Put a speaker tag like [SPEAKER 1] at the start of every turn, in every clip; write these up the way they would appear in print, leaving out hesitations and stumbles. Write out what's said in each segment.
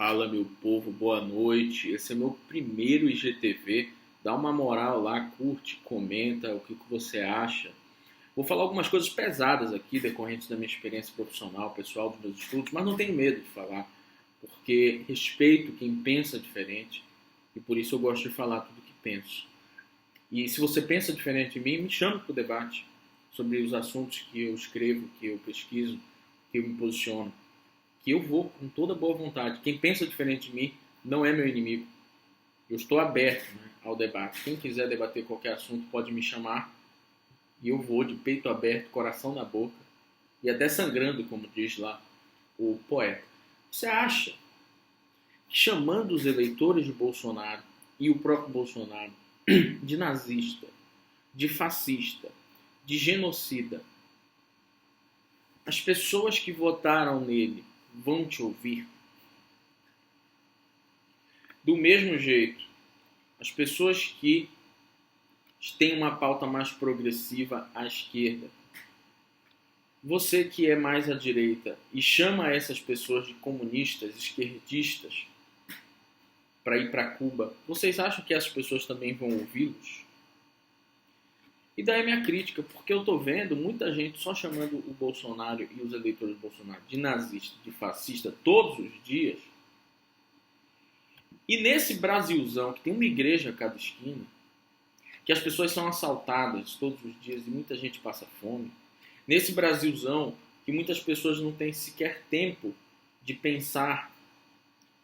[SPEAKER 1] Fala, meu povo, boa noite. Esse é meu primeiro IGTV. Dá uma moral lá, curte, comenta o que você acha. Vou falar algumas coisas pesadas aqui, decorrentes da minha experiência profissional, pessoal, dos meus estudos, mas não tenho medo de falar, porque respeito quem pensa diferente e por isso eu gosto de falar tudo o que penso. E se você pensa diferente de mim, me chame para o debate sobre os assuntos que eu escrevo, que eu pesquiso, que eu me posiciono, que eu vou com toda boa vontade. Quem pensa diferente de mim não é meu inimigo. Eu estou aberto, né, ao debate. Quem quiser debater qualquer assunto pode me chamar e eu vou de peito aberto, coração na boca e até sangrando, como diz lá o poeta. Você acha que chamando os eleitores de Bolsonaro e o próprio Bolsonaro de nazista, de fascista, de genocida, as pessoas que votaram nele vão te ouvir? Do mesmo jeito, as pessoas que têm uma pauta mais progressiva à esquerda, você que é mais à direita e chama essas pessoas de comunistas, esquerdistas, para ir para Cuba, vocês acham que essas pessoas também vão ouvi-los? E daí a minha crítica, porque eu estou vendo muita gente só chamando o Bolsonaro e os eleitores do Bolsonaro de nazista, de fascista, todos os dias. E nesse Brasilzão, que tem uma igreja a cada esquina, que as pessoas são assaltadas todos os dias e muita gente passa fome, nesse Brasilzão, que muitas pessoas não têm sequer tempo de pensar,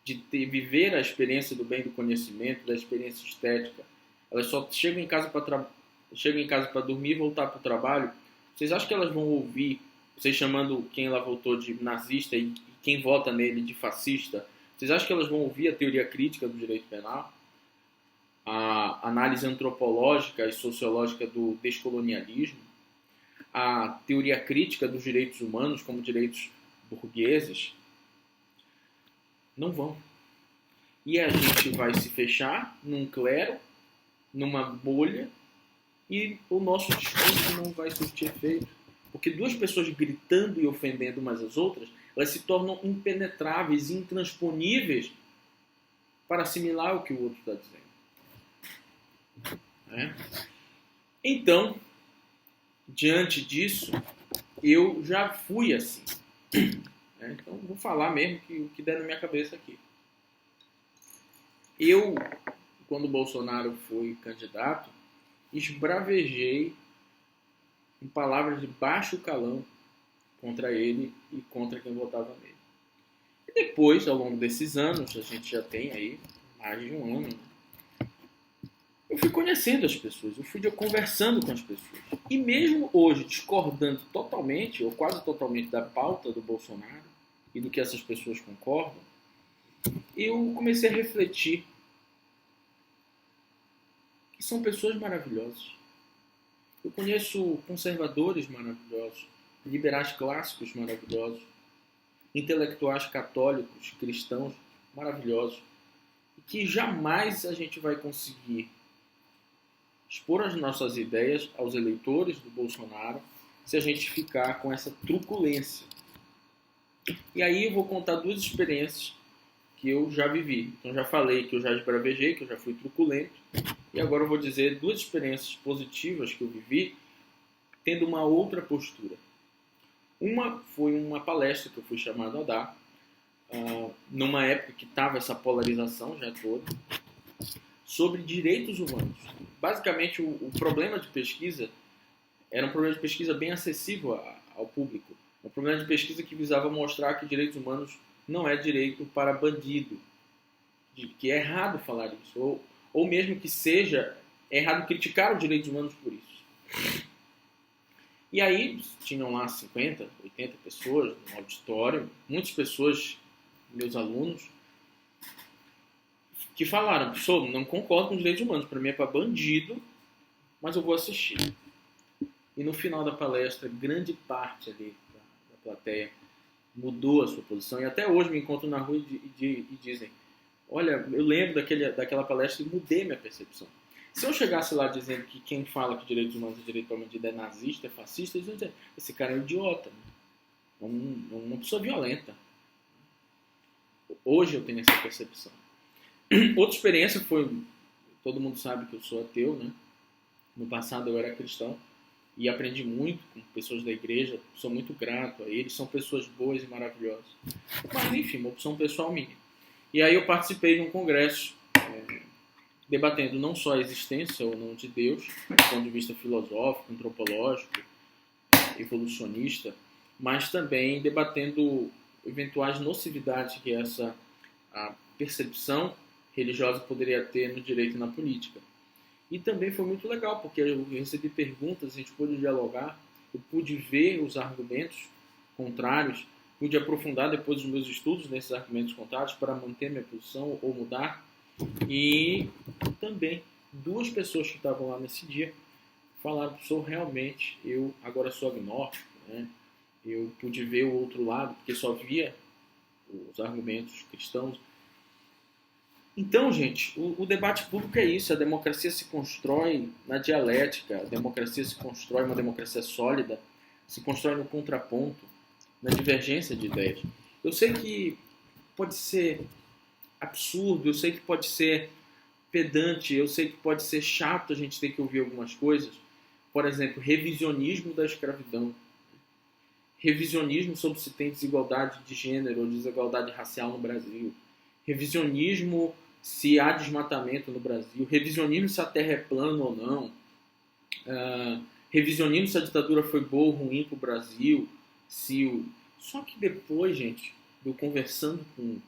[SPEAKER 1] viver a experiência do bem do conhecimento, da experiência estética, elas só chegam em casa para dormir e voltar para o trabalho. Vocês acham que elas vão ouvir vocês chamando quem ela votou de nazista e quem vota nele de fascista? Vocês acham que elas vão ouvir a teoria crítica do direito penal? A análise antropológica e sociológica do descolonialismo? A teoria crítica dos direitos humanos como direitos burgueses? Não vão. E a gente vai se fechar num clero, numa bolha, e o nosso discurso não vai surtir efeito. Porque duas pessoas gritando e ofendendo umas às outras, elas se tornam impenetráveis, intransponíveis para assimilar o que o outro está dizendo. Então, diante disso, eu já fui assim. Então, vou falar mesmo o que der na minha cabeça aqui. Eu, quando o Bolsonaro foi candidato, esbravejei em palavras de baixo calão contra ele e contra quem votava nele. E depois, ao longo desses anos, a gente já tem aí mais de um ano, eu fui conhecendo as pessoas, eu fui conversando com as pessoas. E mesmo hoje, discordando totalmente, ou quase totalmente, da pauta do Bolsonaro e do que essas pessoas concordam, eu comecei a refletir que são pessoas maravilhosas. Eu conheço conservadores maravilhosos, liberais clássicos maravilhosos, intelectuais católicos, cristãos maravilhosos, e que jamais a gente vai conseguir expor as nossas ideias aos eleitores do Bolsonaro se a gente ficar com essa truculência. E aí eu vou contar duas experiências que eu já vivi. Então já falei que eu já esbravejei, que eu já fui truculento, e agora eu vou dizer duas experiências positivas que eu vivi tendo uma outra postura. Uma foi uma palestra que eu fui chamado a dar, numa época que estava essa polarização já toda, sobre direitos humanos. Basicamente, o problema de pesquisa era um problema de pesquisa bem acessível ao público. Um problema de pesquisa que visava mostrar que direitos humanos não é direito para bandido, que é errado falar isso, ou mesmo que seja errado criticar os direitos humanos por isso. E aí tinham lá 50, 80 pessoas no auditório, muitas pessoas, meus alunos, que falaram: professor, não concordo com os direitos humanos, para mim é para bandido, mas eu vou assistir. E no final da palestra, grande parte ali da plateia mudou a sua posição, e até hoje me encontro na rua e dizem: olha, eu lembro daquela palestra e mudei minha percepção. Se eu chegasse lá dizendo que quem fala que direitos humanos é direito para bandido é nazista, é fascista, eles iam dizer: esse cara é um idiota, né? É uma pessoa violenta. Hoje eu tenho essa percepção. Outra experiência foi, todo mundo sabe que eu sou ateu, né? No passado eu era cristão e aprendi muito com pessoas da igreja, sou muito grato a eles, são pessoas boas e maravilhosas. Mas enfim, uma opção pessoal minha. E aí eu participei de um congresso debatendo não só a existência ou não de Deus, do ponto de vista filosófico, antropológico, evolucionista, mas também debatendo eventuais nocividades que a percepção religiosa poderia ter no direito e na política. E também foi muito legal, porque eu recebi perguntas, a gente pôde dialogar, eu pude ver os argumentos contrários, pude aprofundar depois dos meus estudos nesses argumentos contrários para manter minha posição ou mudar. E também duas pessoas que estavam lá nesse dia falaram que eu agora sou agnóstico, né? Eu pude ver o outro lado, porque só via os argumentos cristãos. Então, gente, o debate público é isso. A democracia se constrói na dialética, a democracia se constrói, uma democracia sólida, se constrói no contraponto, na divergência de ideias. Eu sei que pode ser absurdo, eu sei que pode ser pedante, eu sei que pode ser chato a gente ter que ouvir algumas coisas. Por exemplo, revisionismo da escravidão. Revisionismo sobre se tem desigualdade de gênero ou desigualdade racial no Brasil. Revisionismo se há desmatamento no Brasil. Revisionismo se a terra é plana ou não. Revisionismo se a ditadura foi boa ou ruim para o Brasil. Só que depois, gente, eu conversando com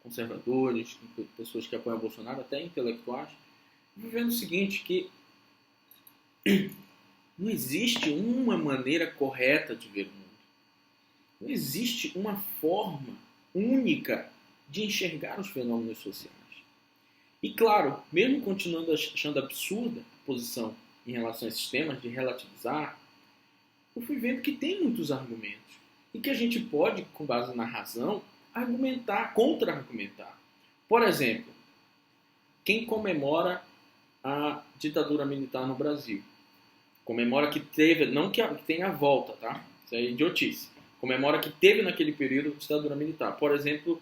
[SPEAKER 1] conservadores, com pessoas que apoiam o Bolsonaro, até intelectuais, eu vendo o seguinte, que não existe uma maneira correta de ver o mundo. Não existe uma forma única de enxergar os fenômenos sociais. E claro, mesmo continuando achando absurda a posição em relação a esses temas, de relativizar, eu fui vendo que tem muitos argumentos. E que a gente pode, com base na razão, argumentar, contra-argumentar. Por exemplo, quem comemora a ditadura militar no Brasil? Comemora que teve, não que tenha a volta, tá? Isso é idiotice. Comemora que teve naquele período a ditadura militar. Por exemplo,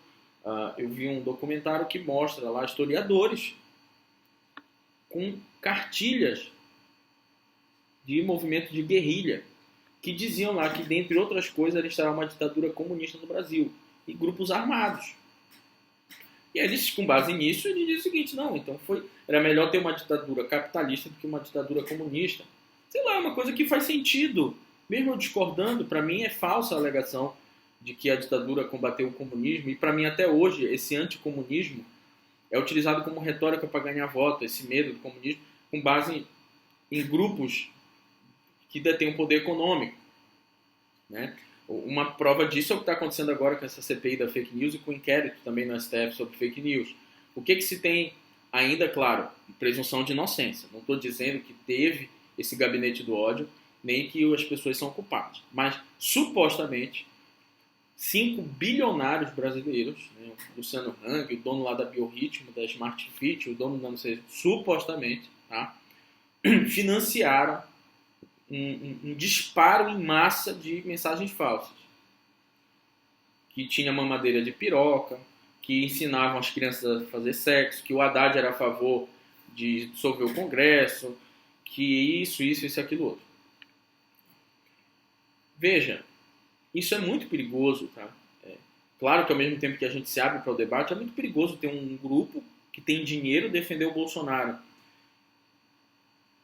[SPEAKER 1] eu vi um documentário que mostra lá historiadores com cartilhas de movimento de guerrilha que diziam lá que, dentre outras coisas, era instalar uma ditadura comunista no Brasil e grupos armados. E aí, eles, com base nisso, ele diz o seguinte: não, então era melhor ter uma ditadura capitalista do que uma ditadura comunista. Sei lá, é uma coisa que faz sentido. Mesmo eu discordando, para mim é falsa a alegação de que a ditadura combateu o comunismo, e para mim até hoje esse anticomunismo é utilizado como retórica para ganhar voto, esse medo do comunismo, com base em grupos que detêm o poder econômico, né? Uma prova disso é o que está acontecendo agora com essa CPI da fake news e com o inquérito também no STF sobre fake news. O que se tem ainda, claro, presunção de inocência. Não estou dizendo que teve esse gabinete do ódio, nem que as pessoas são culpadas. Mas, supostamente, 5 bilionários brasileiros, né, o Luciano Hang, o dono lá da Biorritmo, da Smart Fit, o dono da não sei, supostamente, tá, financiaram um disparo em massa de mensagens falsas. Que tinha mamadeira de piroca, que ensinavam as crianças a fazer sexo, que o Haddad era a favor de dissolver o Congresso, que isso e aquilo outro. Veja, isso é muito perigoso, tá? Claro que ao mesmo tempo que a gente se abre para o debate, é muito perigoso ter um grupo que tem dinheiro defender o Bolsonaro.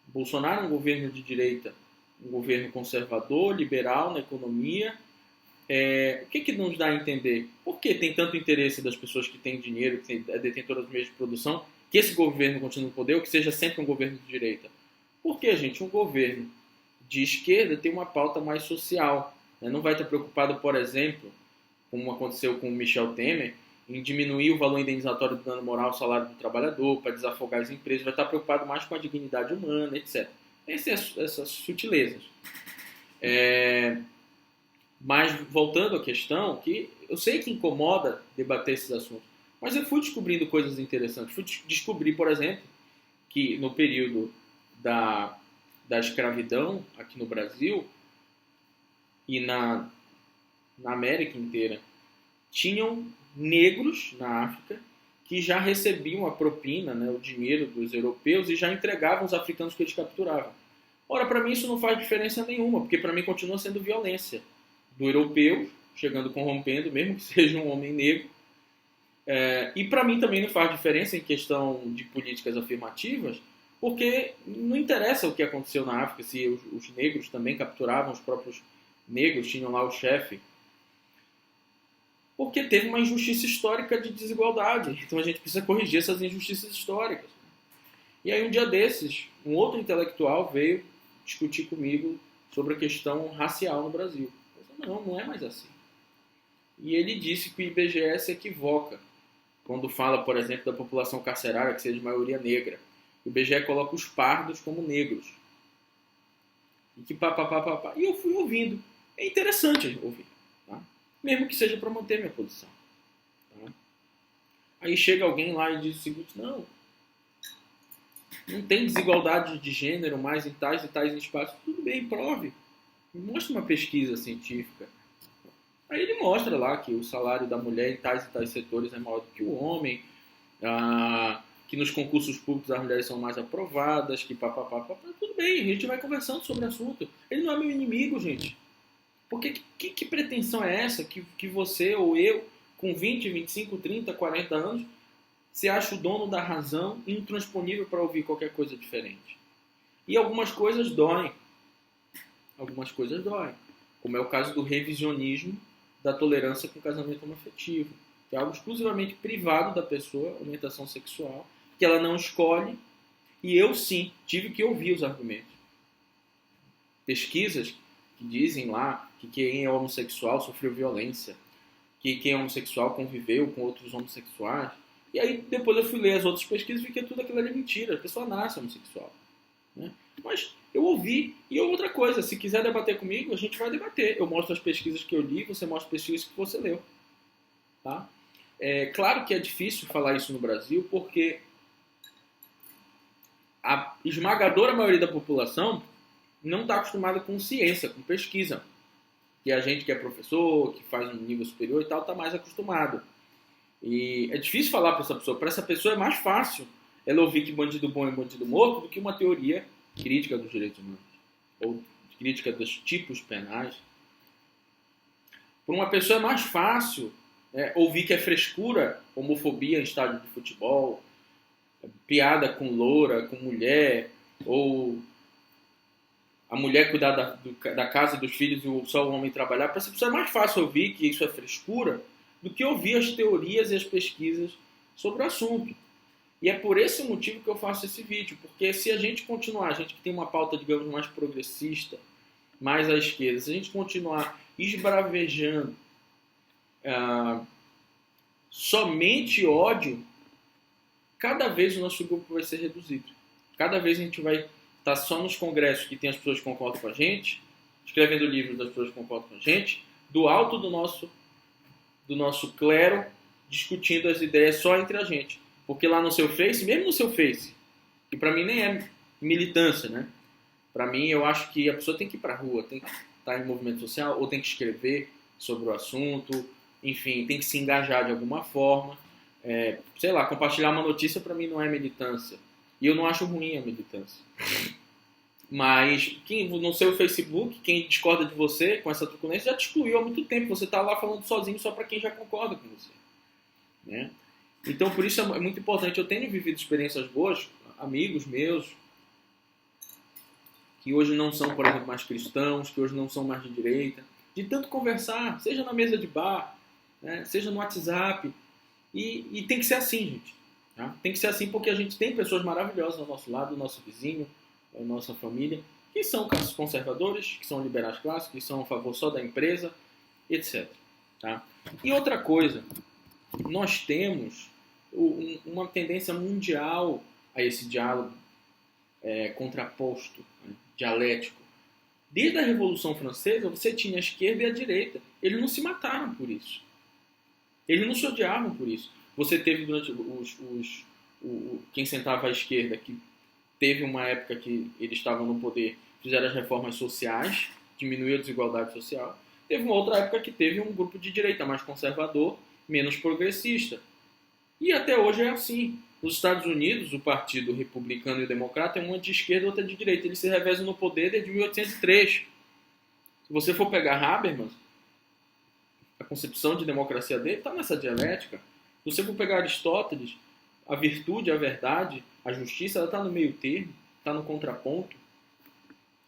[SPEAKER 1] O Bolsonaro é um governo de direita, um governo conservador, liberal na economia. O que nos dá a entender? Por que tem tanto interesse das pessoas que têm dinheiro, que têm detentoras de meios de produção, que esse governo continue no poder ou que seja sempre um governo de direita? Porque, gente, um governo de esquerda tem uma pauta mais social. Né? Não vai estar preocupado, por exemplo, como aconteceu com o Michel Temer, em diminuir o valor indenizatório do dano moral ao salário do trabalhador, para desafogar as empresas, vai estar preocupado mais com a dignidade humana, etc. Essas sutilezas. Mas, voltando à questão, que eu sei que incomoda debater esses assuntos, mas eu fui descobrindo coisas interessantes. Fui descobrir, por exemplo, que no período da escravidão aqui no Brasil e na América inteira, tinham negros na África que já recebiam a propina, né, o dinheiro dos europeus e já entregavam os africanos que eles capturavam. Ora, para mim isso não faz diferença nenhuma, porque para mim continua sendo violência do europeu, chegando corrompendo, mesmo que seja um homem negro. E para mim também não faz diferença em questão de políticas afirmativas, porque não interessa o que aconteceu na África, se os negros também capturavam os próprios negros, tinham lá o chefe, porque teve uma injustiça histórica de desigualdade. Então a gente precisa corrigir essas injustiças históricas. E aí um dia desses, um outro intelectual veio discutir comigo sobre a questão racial no Brasil. Eu disse, não é mais assim. E ele disse que o IBGE se equivoca quando fala, por exemplo, da população carcerária, que seja de maioria negra. O IBGE coloca os pardos como negros. E que papapá. E eu fui ouvindo. É interessante ouvir. Tá? Mesmo que seja para manter minha posição. Tá? Aí chega alguém lá e diz o seguinte, não tem desigualdade de gênero mais em tais e tais espaços. Tudo bem, prove. Mostra uma pesquisa científica. Aí ele mostra lá que o salário da mulher em tais e tais setores é maior do que o homem, que nos concursos públicos as mulheres são mais aprovadas, que papapá. Tudo bem, a gente vai conversando sobre o assunto. Ele não é meu inimigo, gente. Porque que pretensão é essa que você ou eu, com 20, 25, 30, 40 anos, se acha o dono da razão e intransponível para ouvir qualquer coisa diferente? E algumas coisas doem. Como é o caso do revisionismo da tolerância com casamento homoafetivo, que é algo exclusivamente privado da pessoa, orientação sexual, que ela não escolhe, e eu sim tive que ouvir os argumentos. Pesquisas que dizem lá que quem é homossexual sofreu violência, que quem é homossexual conviveu com outros homossexuais, e aí depois eu fui ler as outras pesquisas e vi que tudo aquilo é mentira, a pessoa nasce homossexual. Né? Mas eu ouvi, e outra coisa, se quiser debater comigo, a gente vai debater. Eu mostro as pesquisas que eu li, você mostra as pesquisas que você leu. Tá? É claro que é difícil falar isso no Brasil, porque a esmagadora maioria da população não está acostumada com ciência, com pesquisa. E a gente que é professor, que faz um nível superior e tal, está mais acostumado. E é difícil falar para essa pessoa é mais fácil ela ouvir que bandido bom é bandido morto do que uma teoria crítica dos direitos humanos, ou crítica dos tipos penais. Para uma pessoa é mais fácil ouvir que é frescura, homofobia em estádio de futebol, piada com loura, com mulher, ou a mulher cuidar da casa e dos filhos e só o homem trabalhar. Para essa pessoa é mais fácil ouvir que isso é frescura do que ouvir as teorias e as pesquisas sobre o assunto. E é por esse motivo que eu faço esse vídeo, porque se a gente continuar, a gente que tem uma pauta, digamos, mais progressista, mais à esquerda, se a gente continuar esbravejando somente ódio, cada vez o nosso grupo vai ser reduzido. Cada vez a gente vai estar só nos congressos que tem as pessoas que concordam com a gente, escrevendo livros das pessoas que concordam com a gente, do alto do nosso clero, discutindo as ideias só entre a gente. Porque lá no seu Face, mesmo no seu Face, que para mim nem é militância, né? Para mim, eu acho que a pessoa tem que ir para a rua, tem que estar em movimento social, ou tem que escrever sobre o assunto, enfim, tem que se engajar de alguma forma. Sei lá, compartilhar uma notícia para mim não é militância. E eu não acho ruim a militância. Mas no seu Facebook, quem discorda de você com essa truculência já te excluiu há muito tempo. Você está lá falando sozinho só para quem já concorda com você. Né? Então, por isso é muito importante. Eu tenho vivido experiências boas, amigos meus, que hoje não são, por exemplo, mais cristãos, que hoje não são mais de direita, de tanto conversar, seja na mesa de bar, né, seja no WhatsApp. E tem que ser assim, gente. Tá? Tem que ser assim porque a gente tem pessoas maravilhosas ao nosso lado, o nosso vizinho, a nossa família, que são conservadores, que são liberais clássicos, que são a favor só da empresa, etc. Tá? E outra coisa, nós temos uma tendência mundial a esse diálogo contraposto, né, dialético. Desde a Revolução Francesa, você tinha a esquerda e a direita. Eles não se mataram por isso. Eles não se odiavam por isso. Você teve durante quem sentava à esquerda, que teve uma época que eles estavam no poder, fizeram as reformas sociais, diminuiu a desigualdade social. Teve uma outra época que teve um grupo de direita mais conservador, menos progressista. E até hoje é assim. Nos Estados Unidos, o Partido Republicano e o Democrata é uma de esquerda e outra de direita. Eles se revezam no poder desde 1803. Se você for pegar Habermas, a concepção de democracia dele está nessa dialética. Se você for pegar Aristóteles, a virtude, a verdade, a justiça, ela está no meio termo, está no contraponto.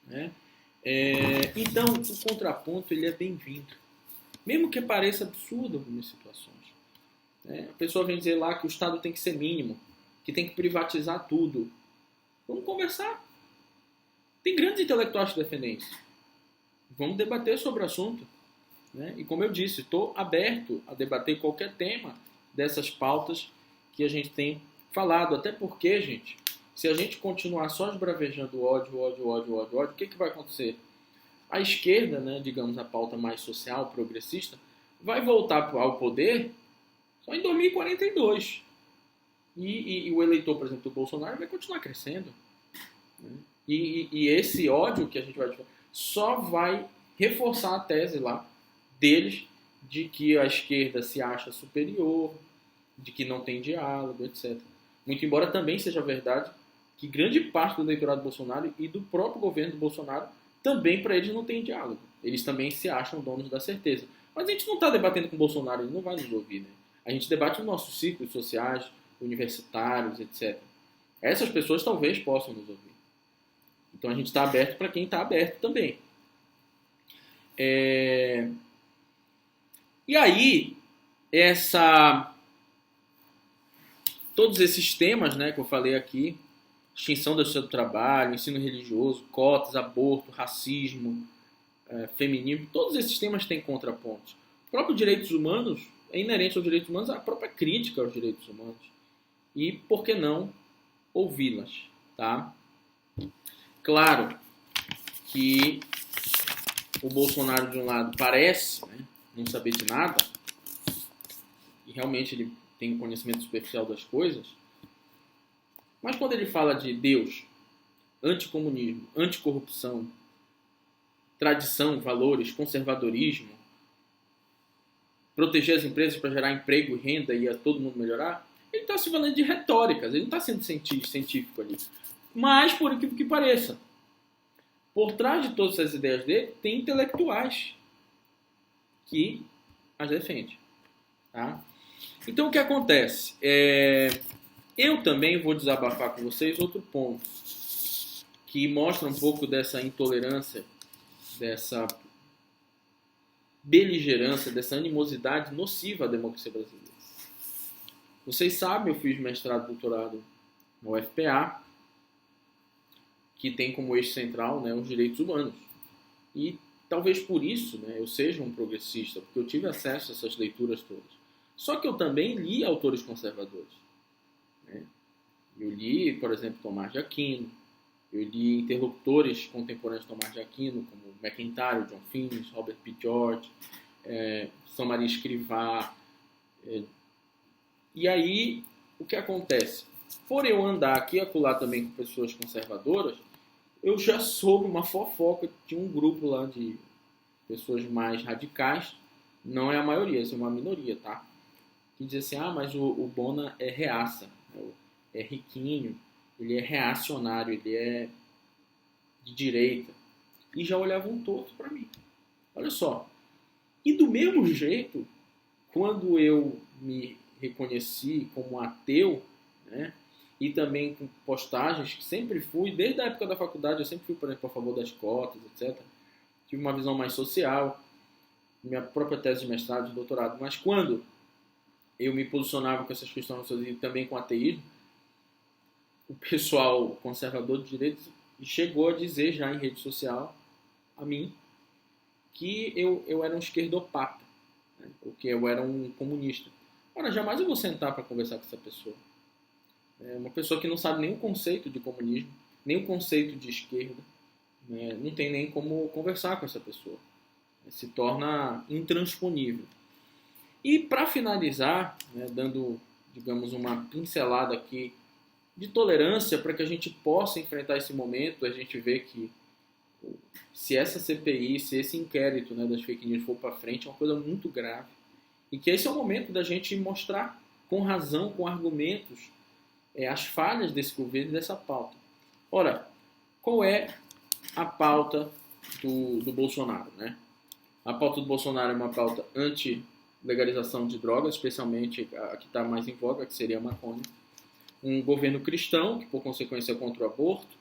[SPEAKER 1] Né? Então, o contraponto ele é bem-vindo. Mesmo que pareça absurdo em algumas situações. A pessoa vem dizer lá que o Estado tem que ser mínimo, que tem que privatizar tudo. Vamos conversar. Tem grandes intelectuais que defendem isso. Vamos debater sobre o assunto. E como eu disse, estou aberto a debater qualquer tema dessas pautas que a gente tem falado. Até porque, gente, se a gente continuar só esbravejando ódio, o que vai acontecer? A esquerda, digamos a pauta mais social, progressista, vai voltar ao poder só em 2042. E o eleitor, por exemplo, do Bolsonaro vai continuar crescendo. E esse ódio que a gente vai só vai reforçar a tese lá deles de que a esquerda se acha superior, de que não tem diálogo, etc. Muito embora também seja verdade que grande parte do eleitorado do Bolsonaro e do próprio governo do Bolsonaro também para eles não tem diálogo. Eles também se acham donos da certeza. Mas a gente não está debatendo com o Bolsonaro, ele não vai nos ouvir. A gente debate nos nossos círculos sociais, universitários, etc. Essas pessoas talvez possam nos ouvir. Então a gente está aberto para quem está aberto também. E aí, todos esses temas que eu falei aqui, extinção da justiça do trabalho, ensino religioso, cotas, aborto, racismo, feminismo, todos esses temas têm contrapontos. O próprio direitos humanos é inerente aos direitos humanos a própria crítica aos direitos humanos. E, por que não, ouvi-las, tá? Claro que o Bolsonaro, de um lado, parece não saber de nada, e realmente ele tem um conhecimento superficial das coisas, mas quando ele fala de Deus, anticomunismo, anticorrupção, tradição, valores, conservadorismo, proteger as empresas para gerar emprego e renda e a todo mundo melhorar, ele está se valendo de retóricas, ele não está sendo científico ali. Mas, por incrível que pareça, por trás de todas essas ideias dele, tem intelectuais que as defendem. Tá? Então, o que acontece? Eu também vou desabafar com vocês outro ponto que mostra um pouco dessa intolerância, dessa beligerância, dessa animosidade nociva à democracia brasileira. Vocês sabem, eu fiz mestrado e doutorado na UFPA, que tem como eixo central os direitos humanos. E talvez por isso eu seja um progressista, porque eu tive acesso a essas leituras todas. Só que eu também li autores conservadores. Eu li, por exemplo, Tomás de Aquino, eu li interlocutores contemporâneos de Tomás de Aquino, como McIntyre, John Finnis, Robert P. George, São Maria Escrivá. E aí, o que acontece? Por eu andar aqui e acolá também com pessoas conservadoras, eu já soube uma fofoca de um grupo lá de pessoas mais radicais, não é a maioria, isso é uma minoria, tá? Que diz assim, mas o Bona é reaça, é riquinho, ele é reacionário, ele é de direita. E já olhavam todos para mim. Olha só. E do mesmo jeito, quando eu me reconheci como ateu, e também com postagens que sempre fui, desde a época da faculdade, eu sempre fui, por exemplo, a favor das cotas, etc. Tive uma visão mais social, minha própria tese de mestrado, de doutorado. Mas quando eu me posicionava com essas questões e também com ateísmo, o pessoal conservador de direitos chegou a dizer já em rede social a mim que eu era um esquerdopata, ou que eu era um comunista. Ora, jamais eu vou sentar para conversar com essa pessoa. É uma pessoa que não sabe nem o conceito de comunismo, nem o conceito de esquerda, não tem nem como conversar com essa pessoa. Se torna intransponível. E para finalizar, dando, digamos, uma pincelada aqui de tolerância para que a gente possa enfrentar esse momento, a gente vê que se essa CPI, se esse inquérito das fake news for para frente, é uma coisa muito grave. E que esse é o momento da gente mostrar com razão, com argumentos, as falhas desse governo e dessa pauta. Ora, qual é a pauta do Bolsonaro, né? A pauta do Bolsonaro é uma pauta anti-legalização de drogas, especialmente a que está mais em voga, que seria a maconha. Um governo cristão, que por consequência é contra o aborto,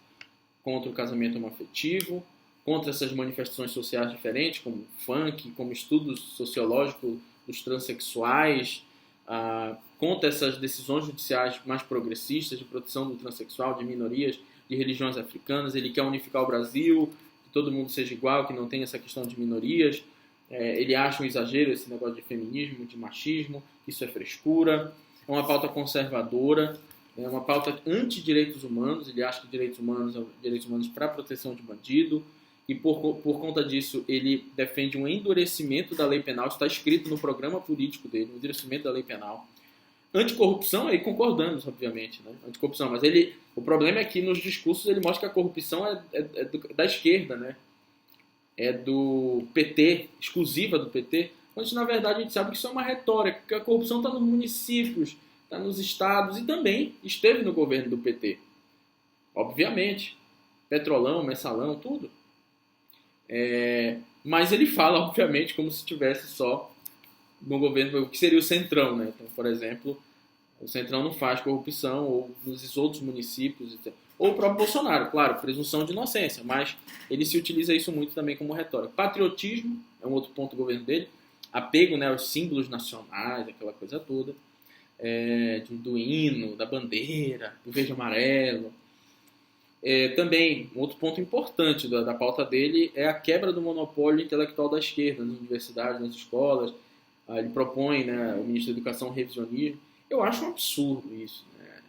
[SPEAKER 1] contra o casamento homoafetivo, contra essas manifestações sociais diferentes, como funk, como estudos sociológicos dos transexuais, contra essas decisões judiciais mais progressistas de proteção do transexual, de minorias, de religiões africanas. Ele quer unificar o Brasil, que todo mundo seja igual, que não tenha essa questão de minorias. Ele acha um exagero esse negócio de feminismo, de machismo, isso é frescura. É uma pauta conservadora, é uma pauta anti-direitos humanos. Ele acha que direitos humanos para proteção de bandido. E por conta disso, ele defende um endurecimento da lei penal. Isso está escrito no programa político dele, um endurecimento da lei penal. Anticorrupção, aí concordamos, obviamente, né? Anticorrupção, mas o problema é que nos discursos ele mostra que a corrupção é da esquerda, né? É do PT, exclusiva do PT, quando na verdade a gente sabe que isso é uma retórica, que a corrupção está nos municípios, está nos estados e também esteve no governo do PT. Obviamente. Petrolão, mensalão, tudo. Mas ele fala, obviamente, como se estivesse só no governo, o que seria o Centrão, né? Então, por exemplo, o Centrão não faz corrupção, ou nos outros municípios, ou o próprio Bolsonaro, claro, presunção de inocência, mas ele se utiliza isso muito também como retórica. Patriotismo é um outro ponto do governo dele, apego, né, aos símbolos nacionais, aquela coisa toda, do hino, da bandeira, do verde e amarelo. Também, outro ponto importante da pauta dele é a quebra do monopólio intelectual da esquerda nas universidades, nas escolas. Ele propõe, né, o ministro da Educação, revisionismo. Eu acho um absurdo isso. Né?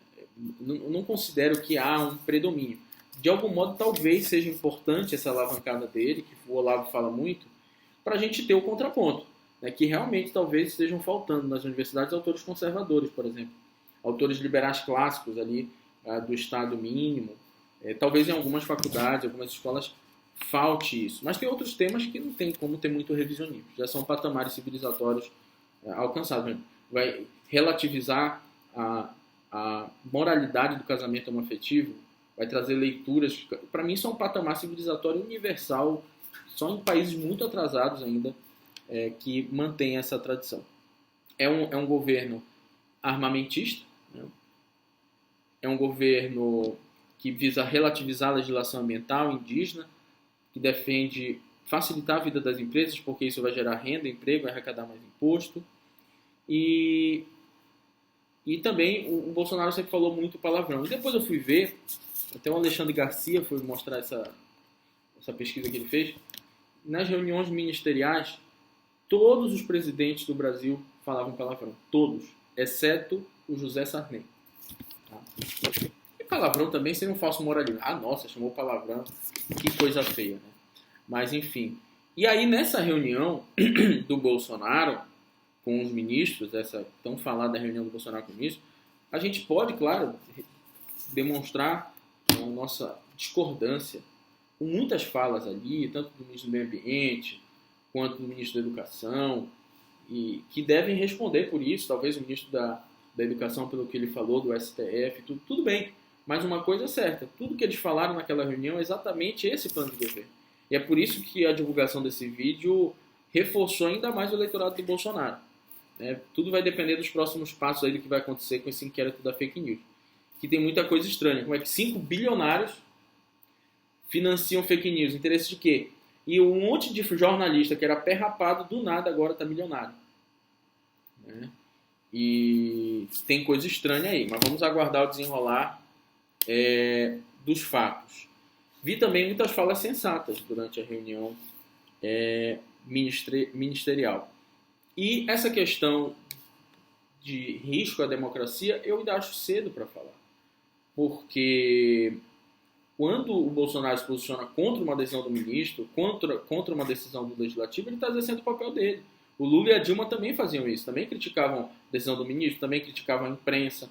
[SPEAKER 1] Não considero que há um predomínio. De algum modo, talvez seja importante essa alavancada dele, que o Olavo fala muito, para a gente ter o contraponto. Né, que realmente talvez estejam faltando nas universidades autores conservadores, por exemplo. Autores liberais clássicos ali do Estado mínimo. Talvez em algumas faculdades, algumas escolas, falte isso. Mas tem outros temas que não tem como ter muito revisionismo. Já são patamares civilizatórios alcançados. Vai relativizar a moralidade do casamento homoafetivo, vai trazer leituras. Para mim, isso é um patamar civilizatório universal, só em países muito atrasados ainda, que mantém essa tradição. É um governo armamentista, né? É um governo que visa relativizar a legislação ambiental indígena, que defende facilitar a vida das empresas, porque isso vai gerar renda, emprego, vai arrecadar mais imposto. E também o Bolsonaro sempre falou muito palavrão. E depois eu fui ver, até o Alexandre Garcia foi mostrar essa pesquisa que ele fez, nas reuniões ministeriais, todos os presidentes do Brasil falavam palavrão. Todos, exceto o José Sarney. Tá? E palavrão também seria um falso moralismo. Ah, nossa, chamou palavrão. Que coisa feia, né? Mas, enfim. E aí, nessa reunião do Bolsonaro com os ministros, essa tão falada reunião do Bolsonaro com os ministros, a gente pode, claro, demonstrar a nossa discordância com muitas falas ali, tanto do ministro do Meio Ambiente, quanto do ministro da Educação, e que devem responder por isso, talvez o ministro da Educação, pelo que ele falou, do STF, tudo bem. Mas uma coisa é certa, tudo que eles falaram naquela reunião é exatamente esse plano de governo. E é por isso que a divulgação desse vídeo reforçou ainda mais o eleitorado do Bolsonaro. Tudo vai depender dos próximos passos aí do que vai acontecer com esse inquérito da fake news. Que tem muita coisa estranha. Como é que 5 bilionários financiam fake news? Interesse de quê? E um monte de jornalista que era pé rapado, do nada agora está milionário. Né? E tem coisa estranha aí. Mas vamos aguardar o desenrolar dos fatos. Vi também muitas falas sensatas durante a reunião ministerial. E essa questão de risco à democracia, eu ainda acho cedo para falar. Porque quando o Bolsonaro se posiciona contra uma decisão do ministro, contra uma decisão do legislativo, ele está exercendo o papel dele. O Lula e a Dilma também faziam isso, também criticavam a decisão do ministro, também criticavam a imprensa.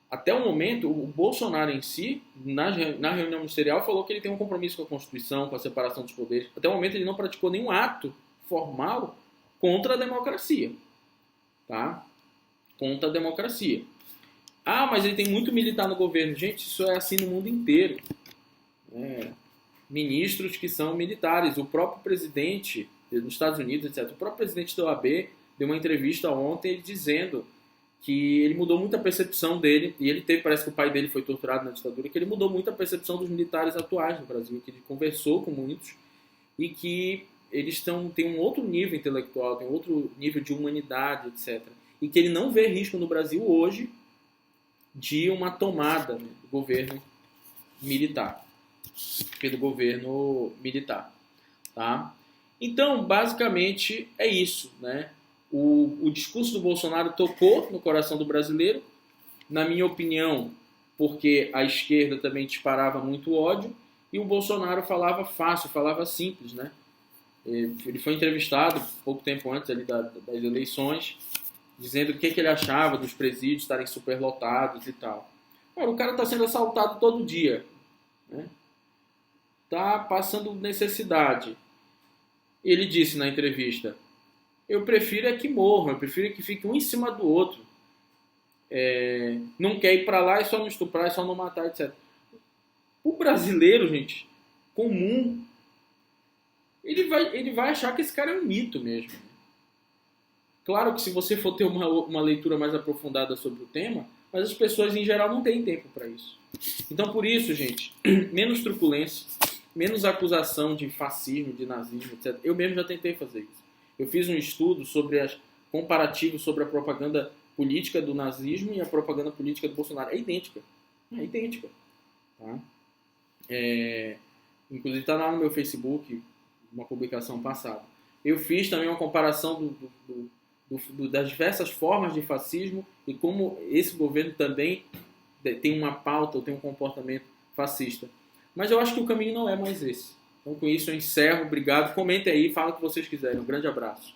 [SPEAKER 1] Até o momento, o Bolsonaro em si, na reunião ministerial, falou que ele tem um compromisso com a Constituição, com a separação dos poderes. Até o momento ele não praticou nenhum ato formal contra a democracia. Tá? Contra a democracia. Ah, mas ele tem muito militar no governo. Gente, isso é assim no mundo inteiro. Ministros que são militares. O próprio presidente dos Estados Unidos, etc. O próprio presidente da OAB deu uma entrevista ontem dizendo que ele mudou muito a percepção dele, e ele parece que o pai dele foi torturado na ditadura, que ele mudou muito a percepção dos militares atuais no Brasil, que ele conversou com muitos e que eles têm um outro nível intelectual, tem um outro nível de humanidade, etc. E que ele não vê risco no Brasil hoje de uma tomada do governo militar. Pelo governo militar. Tá? Então, basicamente, é isso. Né? O discurso do Bolsonaro tocou no coração do brasileiro, na minha opinião, porque a esquerda também disparava muito ódio, e o Bolsonaro falava fácil, falava simples. Né? Ele foi entrevistado pouco tempo antes ali das eleições, dizendo o que ele achava dos presídios estarem superlotados e tal. Cara, o cara está sendo assaltado todo dia. Né? Tá passando necessidade. Ele disse na entrevista: eu prefiro é que morram, eu prefiro é que fique um em cima do outro. Não quer ir para lá, é só não estuprar, é só não matar, etc. O brasileiro, gente, comum, ele vai achar que esse cara é um mito mesmo. Claro que se você for ter uma leitura mais aprofundada sobre o tema, mas as pessoas em geral não têm tempo para isso. Então, por isso, gente, menos truculência, menos acusação de fascismo, de nazismo, etc. Eu mesmo já tentei fazer isso. Eu fiz um estudo comparativo sobre a propaganda política do nazismo e a propaganda política do Bolsonaro. É idêntica. É idêntica. Tá? Inclusive está lá no meu Facebook, uma publicação passada. Eu fiz também uma comparação das diversas formas de fascismo e como esse governo também tem uma pauta, ou tem um comportamento fascista. Mas eu acho que o caminho não é mais esse. Então, com isso, eu encerro. Obrigado. Comentem aí, falem o que vocês quiserem. Um grande abraço.